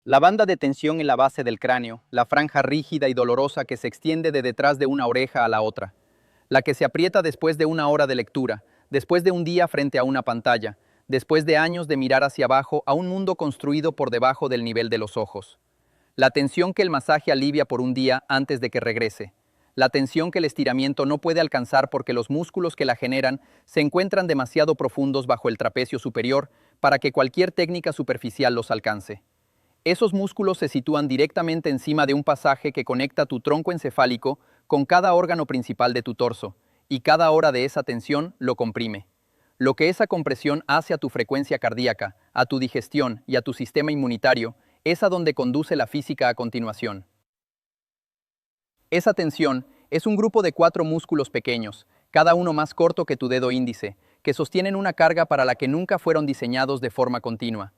La banda de tensión en la base del cráneo, la franja rígida y dolorosa que se extiende de detrás de una oreja a la otra, la que se aprieta después de una hora de lectura, después de un día frente a una pantalla, después de años de mirar hacia abajo a un mundo construido por debajo del nivel de los ojos. La tensión que el masaje alivia por un día antes de que regrese. La tensión que el estiramiento no puede alcanzar porque los músculos que la generan se encuentran demasiado profundos bajo el trapecio superior para que cualquier técnica superficial los alcance. Esos músculos se sitúan directamente encima de un pasaje que conecta tu tronco encefálico con cada órgano principal de tu torso, y cada hora de esa tensión lo comprime. Lo que esa compresión hace a tu frecuencia cardíaca, a tu digestión y a tu sistema inmunitario, es a donde conduce la física a continuación. Esa tensión es un grupo de 4 músculos pequeños, cada uno más corto que tu dedo índice, que sostienen una carga para la que nunca fueron diseñados de forma continua.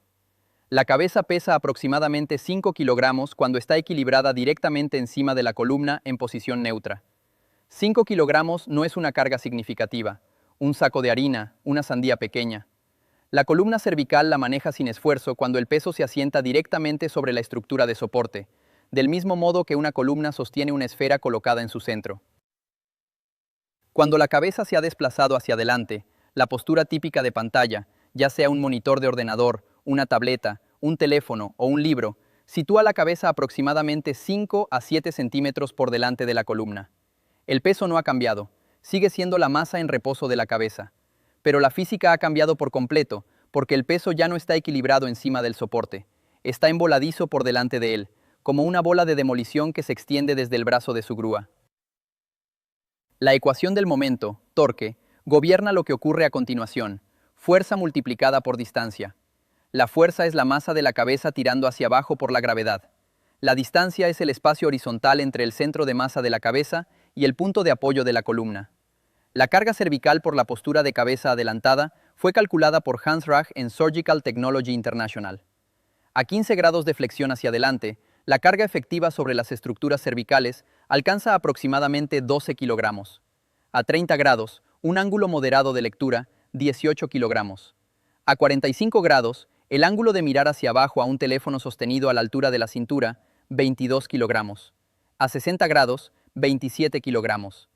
La cabeza pesa aproximadamente 5 kilogramos cuando está equilibrada directamente encima de la columna en posición neutra. 5 kilogramos no es una carga significativa, un saco de harina, una sandía pequeña. La columna cervical la maneja sin esfuerzo cuando el peso se asienta directamente sobre la estructura de soporte, del mismo modo que una columna sostiene una esfera colocada en su centro. Cuando la cabeza se ha desplazado hacia adelante, la postura típica de pantalla, ya sea un monitor de ordenador, una tableta, un teléfono o un libro, sitúa la cabeza aproximadamente 5 a 7 centímetros por delante de la columna. El peso no ha cambiado, sigue siendo la masa en reposo de la cabeza. Pero la física ha cambiado por completo, porque el peso ya no está equilibrado encima del soporte, está emboladizo por delante de él, como una bola de demolición que se extiende desde el brazo de su grúa. La ecuación del momento, torque, gobierna lo que ocurre a continuación, fuerza multiplicada por distancia. La fuerza es la masa de la cabeza tirando hacia abajo por la gravedad. La distancia es el espacio horizontal entre el centro de masa de la cabeza y el punto de apoyo de la columna. La carga cervical por la postura de cabeza adelantada fue calculada por Hans Rach en Surgical Technology International. A 15 grados de flexión hacia adelante, la carga efectiva sobre las estructuras cervicales alcanza aproximadamente 12 kilogramos. A 30 grados, un ángulo moderado de lectura, 18 kilogramos. A 45 grados, el ángulo de mirar hacia abajo a un teléfono sostenido a la altura de la cintura, 22 kilogramos. A 60 grados, 27 kilogramos.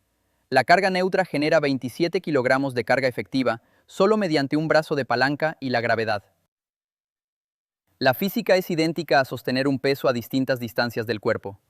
La carga neutra genera 27 kilogramos de carga efectiva solo mediante un brazo de palanca y la gravedad. La física es idéntica a sostener un peso a distintas distancias del cuerpo.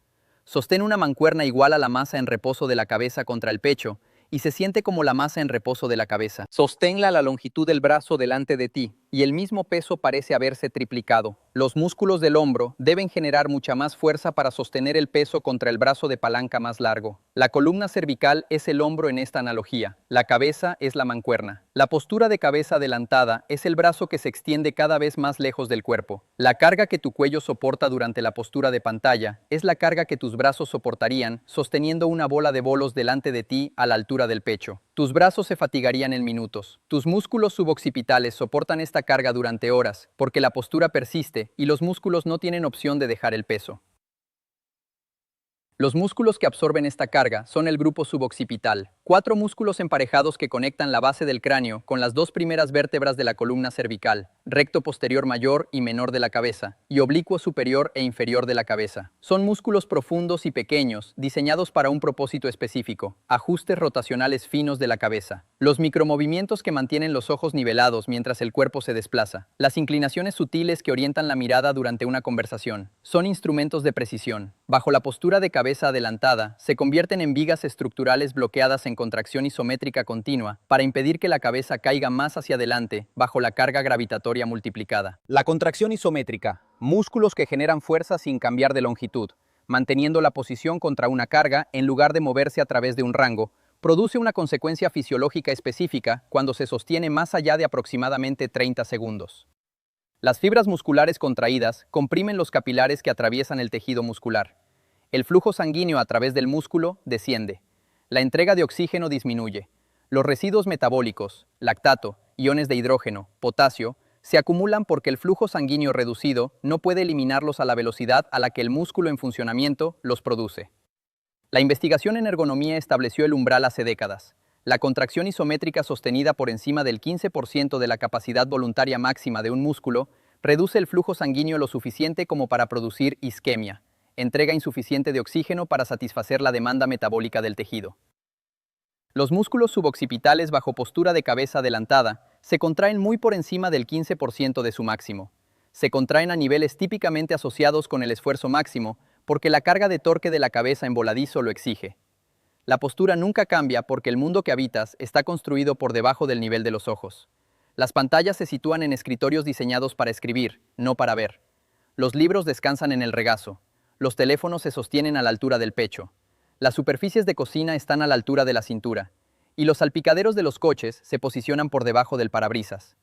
Sostén una mancuerna igual a la masa en reposo de la cabeza contra el pecho y se siente como la masa en reposo de la cabeza. Sosténla a la longitud del brazo delante de ti y el mismo peso parece haberse triplicado. Los músculos del hombro deben generar mucha más fuerza para sostener el peso contra el brazo de palanca más largo. La columna cervical es el hombro en esta analogía. La cabeza es la mancuerna. La postura de cabeza adelantada es el brazo que se extiende cada vez más lejos del cuerpo. La carga que tu cuello soporta durante la postura de pantalla es la carga que tus brazos soportarían sosteniendo una bola de bolos delante de ti a la altura del pecho. Tus brazos se fatigarían en minutos. Tus músculos suboccipitales soportan esta carga durante horas, porque la postura persiste y los músculos no tienen opción de dejar el peso. Los músculos que absorben esta carga son el grupo suboccipital, 4 músculos emparejados que conectan la base del cráneo con las 2 primeras vértebras de la columna cervical, recto posterior mayor y menor de la cabeza, y oblicuo superior e inferior de la cabeza. Son músculos profundos y pequeños, diseñados para un propósito específico, ajustes rotacionales finos de la cabeza. Los micromovimientos que mantienen los ojos nivelados mientras el cuerpo se desplaza. Las inclinaciones sutiles que orientan la mirada durante una conversación. Son instrumentos de precisión. Bajo la postura de cabeza adelantada, se convierten en vigas estructurales bloqueadas en contracción isométrica continua para impedir que la cabeza caiga más hacia adelante bajo la carga gravitatoria multiplicada. La contracción isométrica, músculos que generan fuerza sin cambiar de longitud, manteniendo la posición contra una carga en lugar de moverse a través de un rango, produce una consecuencia fisiológica específica cuando se sostiene más allá de aproximadamente 30 segundos. Las fibras musculares contraídas comprimen los capilares que atraviesan el tejido muscular. El flujo sanguíneo a través del músculo desciende. La entrega de oxígeno disminuye. Los residuos metabólicos, lactato, iones de hidrógeno, potasio, se acumulan porque el flujo sanguíneo reducido no puede eliminarlos a la velocidad a la que el músculo en funcionamiento los produce. La investigación en ergonomía estableció el umbral hace décadas. La contracción isométrica sostenida por encima del 15% de la capacidad voluntaria máxima de un músculo Reduce el flujo sanguíneo lo suficiente como para producir isquemia. Entrega insuficiente de oxígeno para satisfacer la demanda metabólica del tejido. Los músculos suboccipitales bajo postura de cabeza adelantada se contraen muy por encima del 15% de su máximo. Se contraen a niveles típicamente asociados con el esfuerzo máximo porque la carga de torque de la cabeza en voladizo lo exige. La postura nunca cambia porque el mundo que habitas está construido por debajo del nivel de los ojos. Las pantallas se sitúan en escritorios diseñados para escribir, no para ver. Los libros descansan en el regazo. Los teléfonos se sostienen a la altura del pecho. Las superficies de cocina están a la altura de la cintura. Y los salpicaderos de los coches se posicionan por debajo del parabrisas.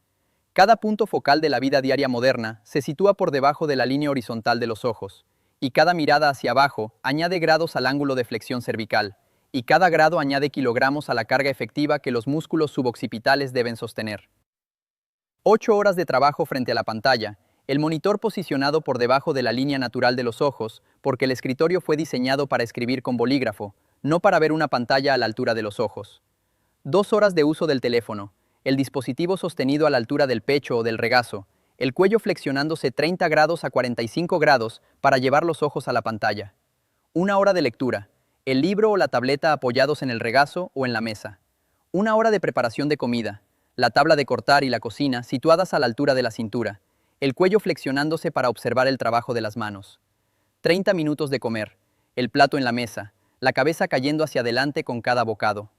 Cada punto focal de la vida diaria moderna se sitúa por debajo de la línea horizontal de los ojos. Y cada mirada hacia abajo añade grados al ángulo de flexión cervical. Y cada grado añade kilogramos a la carga efectiva que los músculos suboccipitales deben sostener. 8 horas de trabajo frente a la pantalla, el monitor posicionado por debajo de la línea natural de los ojos, porque el escritorio fue diseñado para escribir con bolígrafo, no para ver una pantalla a la altura de los ojos. 2 horas de uso del teléfono, el dispositivo sostenido a la altura del pecho o del regazo, el cuello flexionándose 30 grados a 45 grados para llevar los ojos a la pantalla. 1 hora de lectura, el libro o la tableta apoyados en el regazo o en la mesa. 1 hora de preparación de comida, la tabla de cortar y la cocina situadas a la altura de la cintura, el cuello flexionándose para observar el trabajo de las manos. 30 minutos de comer, el plato en la mesa, la cabeza cayendo hacia adelante con cada bocado.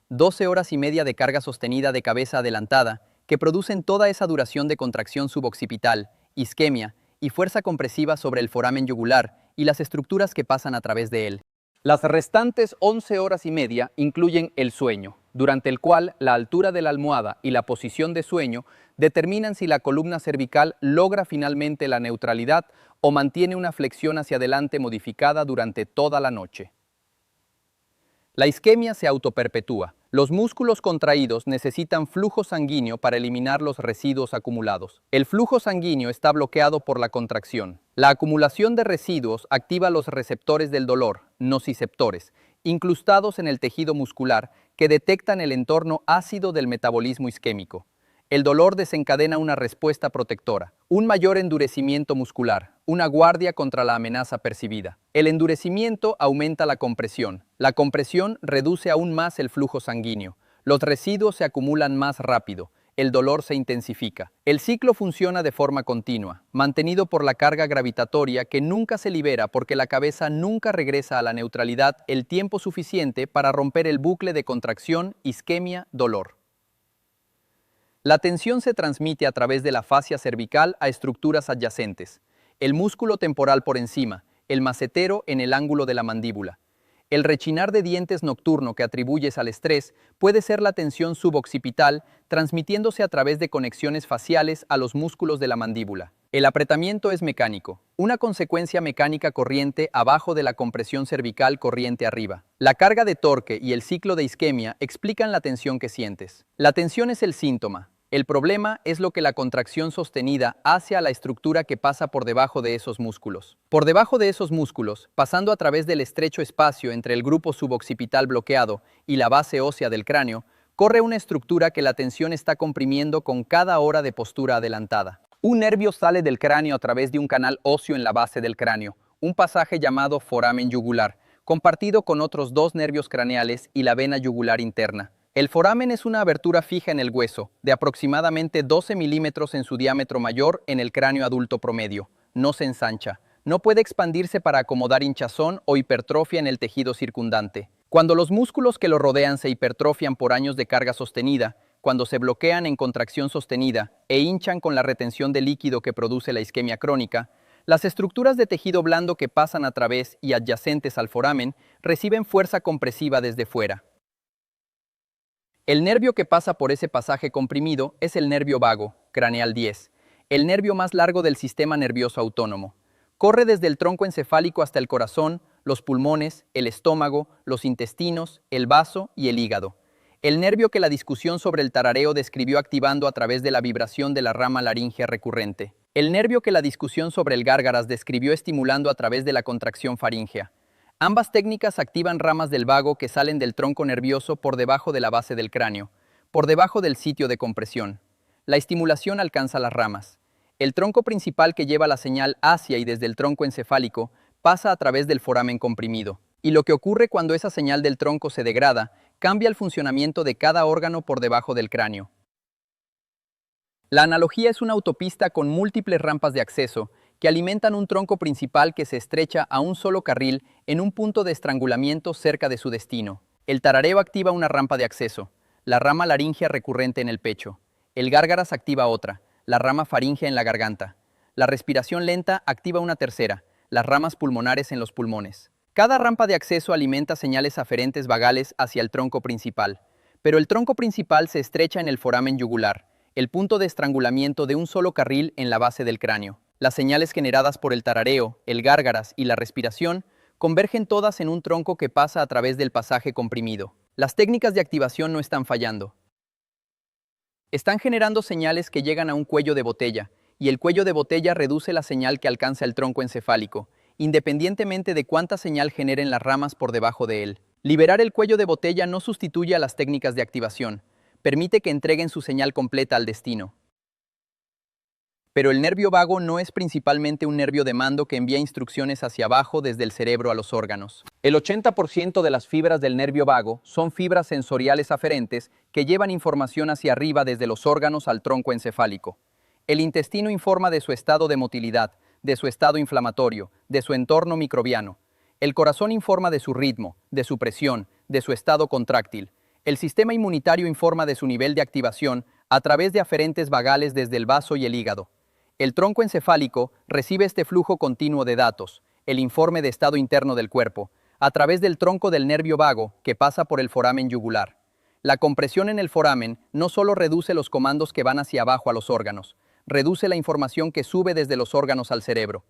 12 horas y media de carga sostenida de cabeza adelantada, que producen toda esa duración de contracción suboccipital, isquemia y fuerza compresiva sobre el foramen yugular y las estructuras que pasan a través de él. Las restantes 11 horas y media incluyen el sueño, durante el cual la altura de la almohada y la posición de sueño determinan si la columna cervical logra finalmente la neutralidad o mantiene una flexión hacia adelante modificada durante toda la noche. La isquemia se autoperpetúa. Los músculos contraídos necesitan flujo sanguíneo para eliminar los residuos acumulados. El flujo sanguíneo está bloqueado por la contracción. La acumulación de residuos activa los receptores del dolor, nociceptores, incrustados en el tejido muscular que detectan el entorno ácido del metabolismo isquémico. El dolor desencadena una respuesta protectora, un mayor endurecimiento muscular, una guardia contra la amenaza percibida. El endurecimiento aumenta la compresión. La compresión reduce aún más el flujo sanguíneo. Los residuos se acumulan más rápido. El dolor se intensifica. El ciclo funciona de forma continua, mantenido por la carga gravitatoria que nunca se libera porque la cabeza nunca regresa a la neutralidad el tiempo suficiente para romper el bucle de contracción, isquemia, dolor. La tensión se transmite a través de la fascia cervical a estructuras adyacentes, el músculo temporal por encima, el macetero en el ángulo de la mandíbula. El rechinar de dientes nocturno que atribuyes al estrés puede ser la tensión suboccipital transmitiéndose a través de conexiones faciales a los músculos de la mandíbula. El apretamiento es mecánico, una consecuencia mecánica corriente abajo de la compresión cervical corriente arriba. La carga de torque y el ciclo de isquemia explican la tensión que sientes. La tensión es el síntoma. El problema es lo que la contracción sostenida hace a la estructura que pasa por debajo de esos músculos. Por debajo de esos músculos, pasando a través del estrecho espacio entre el grupo suboccipital bloqueado y la base ósea del cráneo, corre una estructura que la tensión está comprimiendo con cada hora de postura adelantada. Un nervio sale del cráneo a través de un canal óseo en la base del cráneo, un pasaje llamado foramen yugular, compartido con otros 2 nervios craneales y la vena yugular interna. El foramen es una abertura fija en el hueso, de aproximadamente 12 milímetros en su diámetro mayor en el cráneo adulto promedio. No se ensancha. No puede expandirse para acomodar hinchazón o hipertrofia en el tejido circundante. Cuando los músculos que lo rodean se hipertrofian por años de carga sostenida, cuando se bloquean en contracción sostenida e hinchan con la retención de líquido que produce la isquemia crónica, las estructuras de tejido blando que pasan a través y adyacentes al foramen reciben fuerza compresiva desde fuera. El nervio que pasa por ese pasaje comprimido es el nervio vago, craneal 10, el nervio más largo del sistema nervioso autónomo. Corre desde el tronco encefálico hasta el corazón, los pulmones, el estómago, los intestinos, el vaso y el hígado. El nervio que la discusión sobre el tarareo describió activando a través de la vibración de la rama laríngea recurrente. El nervio que la discusión sobre el gárgaras describió estimulando a través de la contracción faríngea. Ambas técnicas activan ramas del vago que salen del tronco nervioso por debajo de la base del cráneo, por debajo del sitio de compresión. La estimulación alcanza las ramas. El tronco principal que lleva la señal hacia y desde el tronco encefálico pasa a través del foramen comprimido. Y lo que ocurre cuando esa señal del tronco se degrada, cambia el funcionamiento de cada órgano por debajo del cráneo. La analogía es una autopista con múltiples rampas de acceso que alimentan un tronco principal que se estrecha a un solo carril en un punto de estrangulamiento cerca de su destino. El tarareo activa una rampa de acceso, la rama laringea recurrente en el pecho. El gárgaras activa otra, la rama faríngea en la garganta. La respiración lenta activa una tercera, las ramas pulmonares en los pulmones. Cada rampa de acceso alimenta señales aferentes vagales hacia el tronco principal, pero el tronco principal se estrecha en el foramen yugular, el punto de estrangulamiento de un solo carril en la base del cráneo. Las señales generadas por el tarareo, el gárgaras y la respiración convergen todas en un tronco que pasa a través del pasaje comprimido. Las técnicas de activación no están fallando. Están generando señales que llegan a un cuello de botella, y el cuello de botella reduce la señal que alcanza el tronco encefálico, independientemente de cuánta señal generen las ramas por debajo de él. Liberar el cuello de botella no sustituye a las técnicas de activación, permite que entreguen su señal completa al destino. Pero el nervio vago no es principalmente un nervio de mando que envía instrucciones hacia abajo desde el cerebro a los órganos. El 80% de las fibras del nervio vago son fibras sensoriales aferentes que llevan información hacia arriba desde los órganos al tronco encefálico. El intestino informa de su estado de motilidad, de su estado inflamatorio, de su entorno microbiano. El corazón informa de su ritmo, de su presión, de su estado contráctil. El sistema inmunitario informa de su nivel de activación a través de aferentes vagales desde el vaso y el hígado. El tronco encefálico recibe este flujo continuo de datos, el informe de estado interno del cuerpo, a través del tronco del nervio vago que pasa por el foramen yugular. La compresión en el foramen no solo reduce los comandos que van hacia abajo a los órganos, reduce la información que sube desde los órganos al cerebro.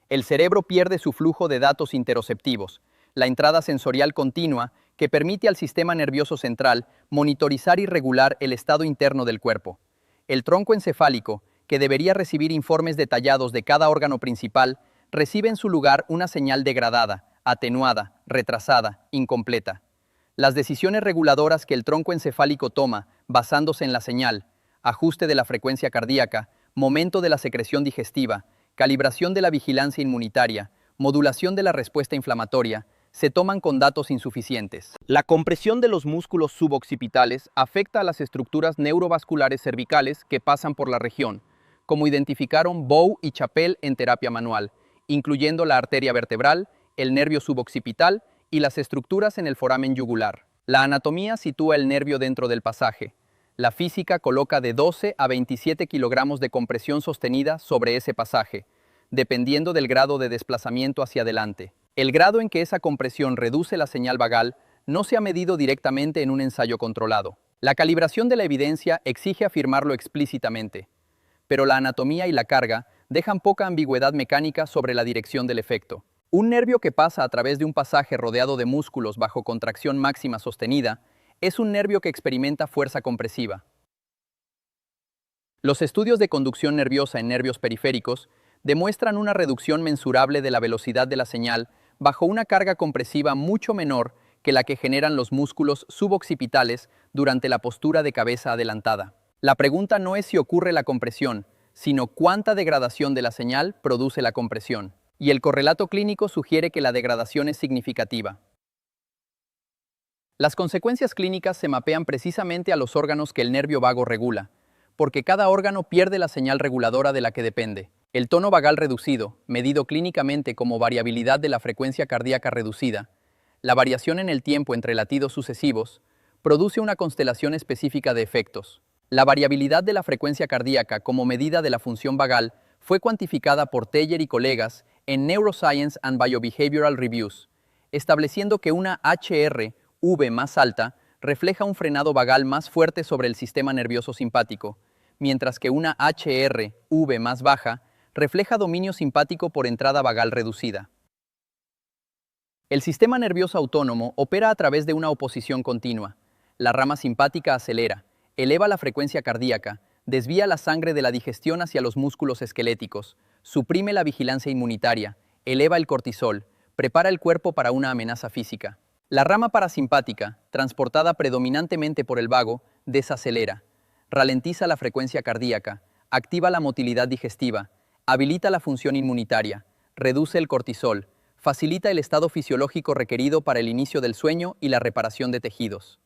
El cerebro pierde su flujo de datos interoceptivos, la entrada sensorial continua que permite al sistema nervioso central monitorizar y regular el estado interno del cuerpo. El tronco encefálico, que debería recibir informes detallados de cada órgano principal, recibe en su lugar una señal degradada, atenuada, retrasada, incompleta. Las decisiones reguladoras que el tronco encefálico toma, basándose en la señal, ajuste de la frecuencia cardíaca, momento de la secreción digestiva, calibración de la vigilancia inmunitaria, modulación de la respuesta inflamatoria, se toman con datos insuficientes. La compresión de los músculos suboccipitales afecta a las estructuras neurovasculares cervicales que pasan por la región, como identificaron Bow y Chappell en terapia manual, incluyendo la arteria vertebral, el nervio suboccipital y las estructuras en el foramen yugular. La anatomía sitúa el nervio dentro del pasaje. La física coloca de 12 a 27 kilogramos de compresión sostenida sobre ese pasaje, dependiendo del grado de desplazamiento hacia adelante. El grado en que esa compresión reduce la señal vagal no se ha medido directamente en un ensayo controlado. La calibración de la evidencia exige afirmarlo explícitamente, pero la anatomía y la carga dejan poca ambigüedad mecánica sobre la dirección del efecto. Un nervio que pasa a través de un pasaje rodeado de músculos bajo contracción máxima sostenida es un nervio que experimenta fuerza compresiva. Los estudios de conducción nerviosa en nervios periféricos demuestran una reducción mensurable de la velocidad de la señal bajo una carga compresiva mucho menor que la que generan los músculos suboccipitales durante la postura de cabeza adelantada. La pregunta no es si ocurre la compresión, sino cuánta degradación de la señal produce la compresión. Y el correlato clínico sugiere que la degradación es significativa. Las consecuencias clínicas se mapean precisamente a los órganos que el nervio vago regula, porque cada órgano pierde la señal reguladora de la que depende. El tono vagal reducido, medido clínicamente como variabilidad de la frecuencia cardíaca reducida, la variación en el tiempo entre latidos sucesivos, produce una constelación específica de efectos. La variabilidad de la frecuencia cardíaca como medida de la función vagal fue cuantificada por Teller y colegas en Neuroscience and Biobehavioral Reviews, estableciendo que una HRV más alta refleja un frenado vagal más fuerte sobre el sistema nervioso simpático, mientras que una HRV más baja refleja dominio simpático por entrada vagal reducida. El sistema nervioso autónomo opera a través de una oposición continua. La rama simpática acelera, eleva la frecuencia cardíaca, desvía la sangre de la digestión hacia los músculos esqueléticos, suprime la vigilancia inmunitaria, eleva el cortisol, prepara el cuerpo para una amenaza física. La rama parasimpática, transportada predominantemente por el vago, desacelera, ralentiza la frecuencia cardíaca, activa la motilidad digestiva, habilita la función inmunitaria, reduce el cortisol, facilita el estado fisiológico requerido para el inicio del sueño y la reparación de tejidos.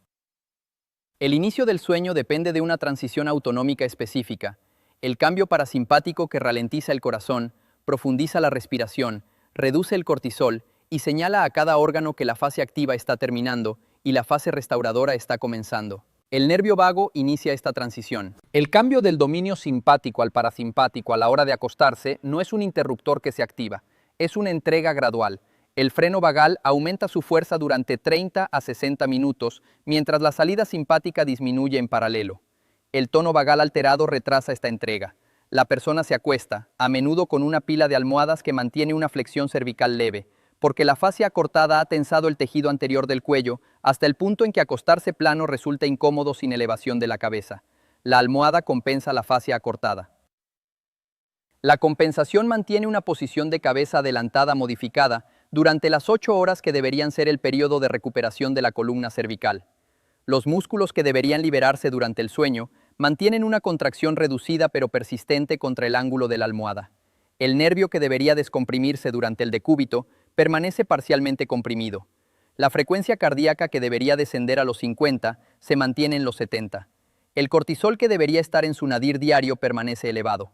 El inicio del sueño depende de una transición autonómica específica, el cambio parasimpático que ralentiza el corazón, profundiza la respiración, reduce el cortisol y señala a cada órgano que la fase activa está terminando y la fase restauradora está comenzando. El nervio vago inicia esta transición. El cambio del dominio simpático al parasimpático a la hora de acostarse no es un interruptor que se activa, es una entrega gradual. El freno vagal aumenta su fuerza durante 30 a 60 minutos, mientras la salida simpática disminuye en paralelo. El tono vagal alterado retrasa esta entrega. La persona se acuesta, a menudo con una pila de almohadas que mantiene una flexión cervical leve, porque la fascia acortada ha tensado el tejido anterior del cuello hasta el punto en que acostarse plano resulta incómodo sin elevación de la cabeza. La almohada compensa la fascia acortada. La compensación mantiene una posición de cabeza adelantada modificada durante las 8 horas que deberían ser el periodo de recuperación de la columna cervical. Los músculos que deberían liberarse durante el sueño mantienen una contracción reducida pero persistente contra el ángulo de la almohada. El nervio que debería descomprimirse durante el decúbito permanece parcialmente comprimido. La frecuencia cardíaca que debería descender a los 50 se mantiene en los 70. El cortisol que debería estar en su nadir diario permanece elevado.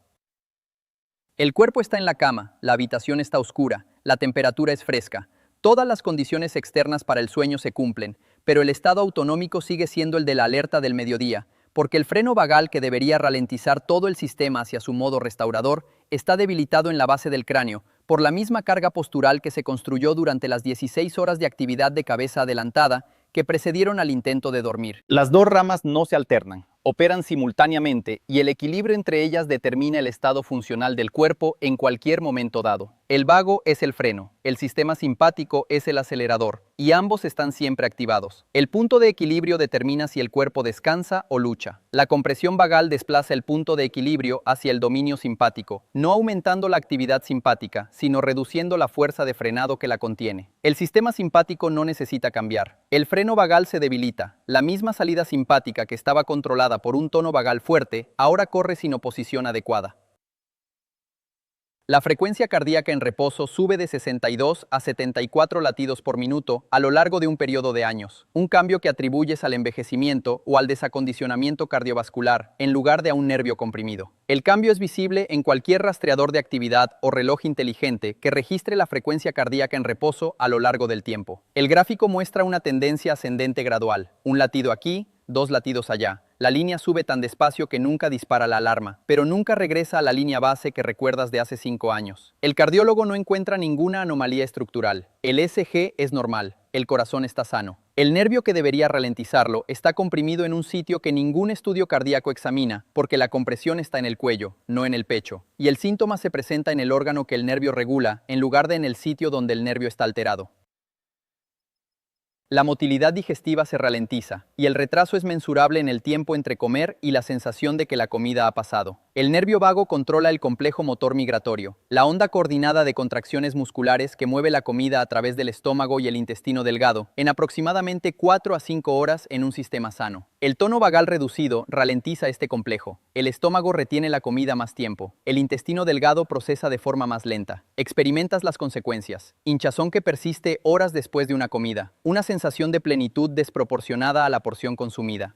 El cuerpo está en la cama, la habitación está oscura, la temperatura es fresca. Todas las condiciones externas para el sueño se cumplen, pero el estado autonómico sigue siendo el de la alerta del mediodía, porque el freno vagal que debería ralentizar todo el sistema hacia su modo restaurador está debilitado en la base del cráneo, por la misma carga postural que se construyó durante las 16 horas de actividad de cabeza adelantada que precedieron al intento de dormir. Las dos ramas no se alternan, operan simultáneamente y el equilibrio entre ellas determina el estado funcional del cuerpo en cualquier momento dado. El vago es el freno, el sistema simpático es el acelerador, y ambos están siempre activados. El punto de equilibrio determina si el cuerpo descansa o lucha. La compresión vagal desplaza el punto de equilibrio hacia el dominio simpático, no aumentando la actividad simpática, sino reduciendo la fuerza de frenado que la contiene. El sistema simpático no necesita cambiar. El freno vagal se debilita. La misma salida simpática que estaba controlada por un tono vagal fuerte, ahora corre sin oposición adecuada. La frecuencia cardíaca en reposo sube de 62 a 74 latidos por minuto a lo largo de un periodo de años, un cambio que atribuyes al envejecimiento o al desacondicionamiento cardiovascular en lugar de a un nervio comprimido. El cambio es visible en cualquier rastreador de actividad o reloj inteligente que registre la frecuencia cardíaca en reposo a lo largo del tiempo. El gráfico muestra una tendencia ascendente gradual, un latido aquí, 2 latidos allá. La línea sube tan despacio que nunca dispara la alarma, pero nunca regresa a la línea base que recuerdas de hace 5 años. El cardiólogo no encuentra ninguna anomalía estructural. El ECG es normal, el corazón está sano. El nervio que debería ralentizarlo está comprimido en un sitio que ningún estudio cardíaco examina, porque la compresión está en el cuello, no en el pecho. Y el síntoma se presenta en el órgano que el nervio regula, en lugar de en el sitio donde el nervio está alterado. La motilidad digestiva se ralentiza, y el retraso es mensurable en el tiempo entre comer y la sensación de que la comida ha pasado. El nervio vago controla el complejo motor migratorio, la onda coordinada de contracciones musculares que mueve la comida a través del estómago y el intestino delgado, en aproximadamente 4 a 5 horas en un sistema sano. El tono vagal reducido ralentiza este complejo. El estómago retiene la comida más tiempo. El intestino delgado procesa de forma más lenta. Experimentas las consecuencias. Hinchazón que persiste horas después de una comida. Una sensación de plenitud desproporcionada a la porción consumida.